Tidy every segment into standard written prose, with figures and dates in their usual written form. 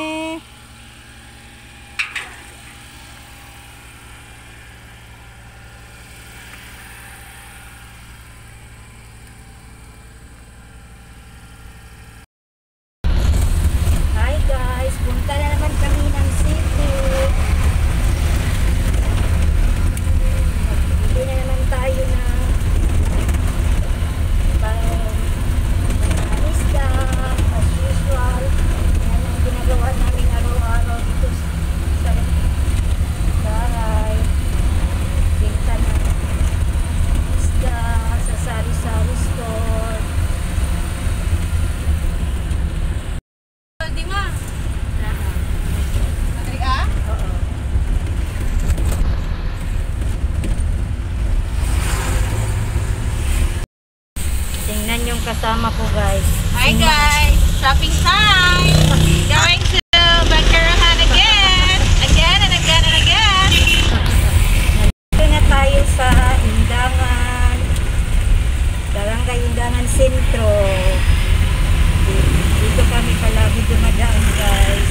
Hi guys, punta na naman kami ng city. Bili na naman tayo na isda, as usual. Yan ang ginagawa namin araw-araw dito sa bahay. Binta na isda sa sari-sari store. Oo. Tingnan yung kasama ko guys. Hi guys! Shopping time! Going to Bacarahan again! Again and again and again! Nandito na tayo sa Indangan. Barangay Indangan Sentro. Dito kami palagi dumadaan guys.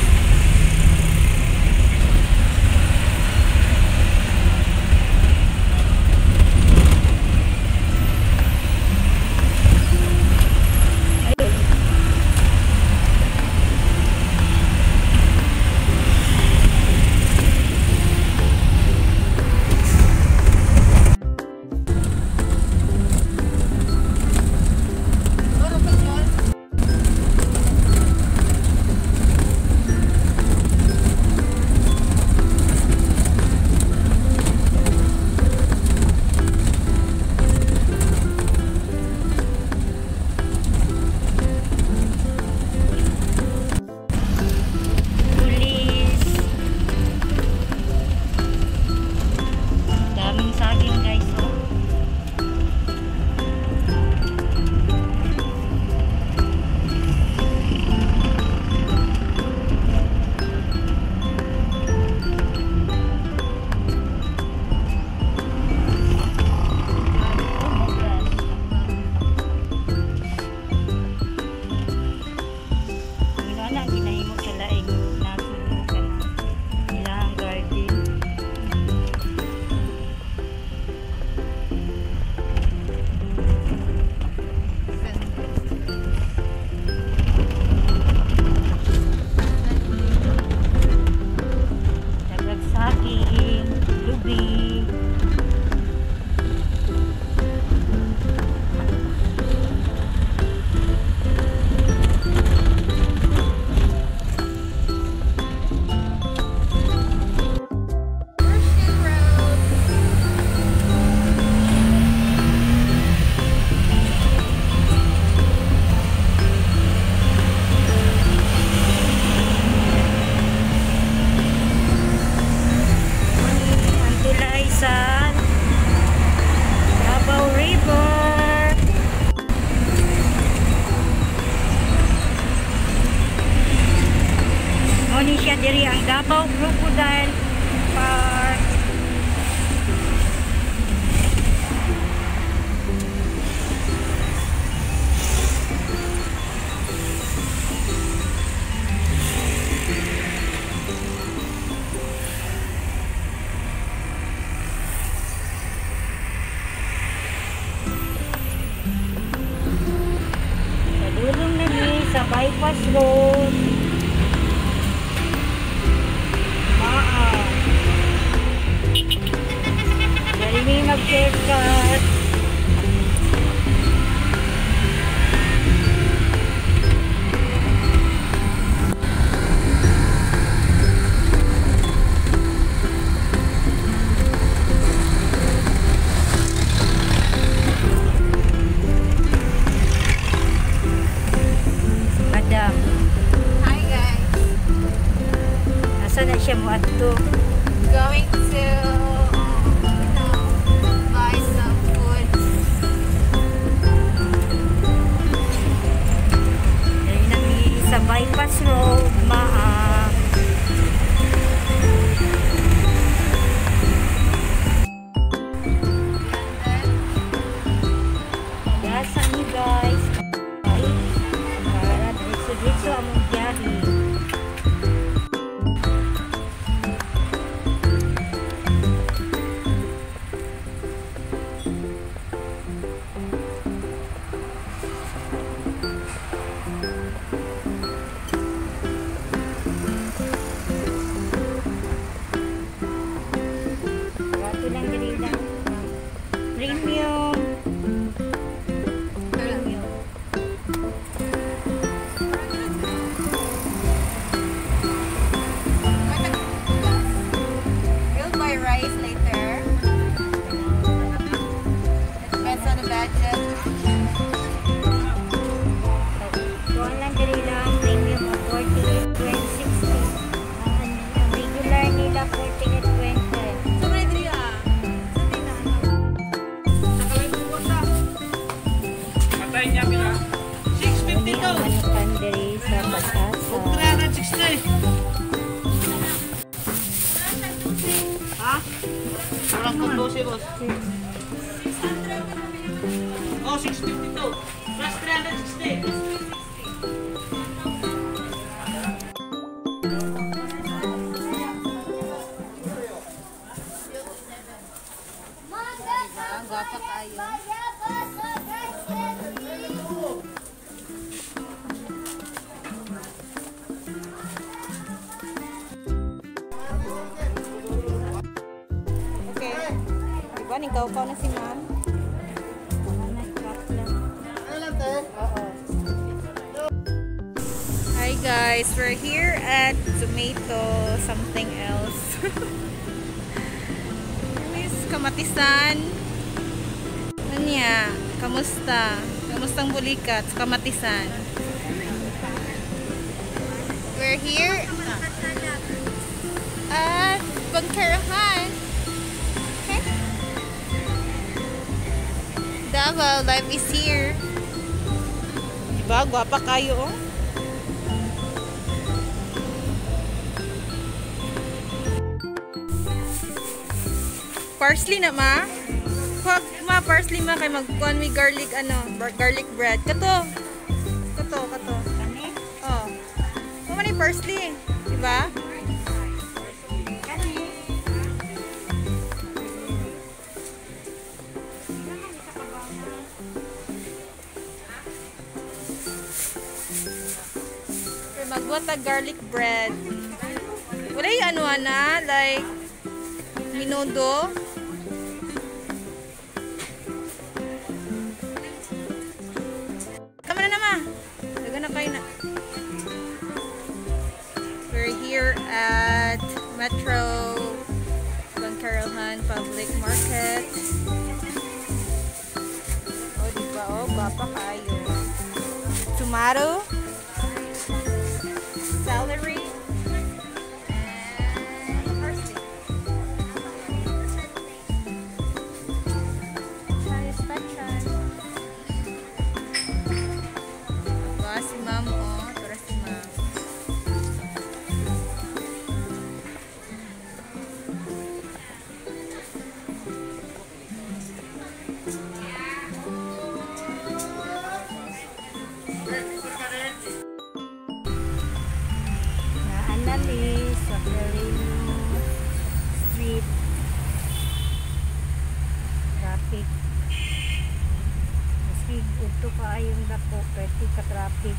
Diri ang Davao Crocodile Park. Padulong na ni sa bypass road. Dari may mag-shortcut. Madam. Hi guys! Nasaan na siya mo ato? Going to buy some food. Dari namin sa bypass road, Gasan ni guys. Para diretso among biyahe. Ha? Walang kong 12, boss. Oh, 652. Plus 360. Ang gwapa kayo. Okay. Diba, nikaw-kaw na si ma'am? Hi guys, we're here at Tomato something else. Miss Kamatisan. Ano niya? Kamusta? Kamustang bulikat sa Kamatisan? We're here at Bangkarahan. Okay. Davao, life is here. Diba? Gwapa kayo, oh. Parsley na ma? Huwag ma, parsley ma kay magkuhan may garlic garlic bread. Kato. Kato. Oh. Huwag man yung parsley. Diba? Okay, magbuhat na garlic bread. Wala yung ano na, like minudo. Tama na naman. Daga na kayo na. We're here at Metro Bangkarahan Public Market. Oh, diba? Oh, bapa kayo. Tomato. Celery. And parsley. Chinese petron. Diba si ma'am, oh. Tura si ma'am. Naanali sa Carino Street. Traffic. Kasi ito ka yung dako, pwede ka traffic.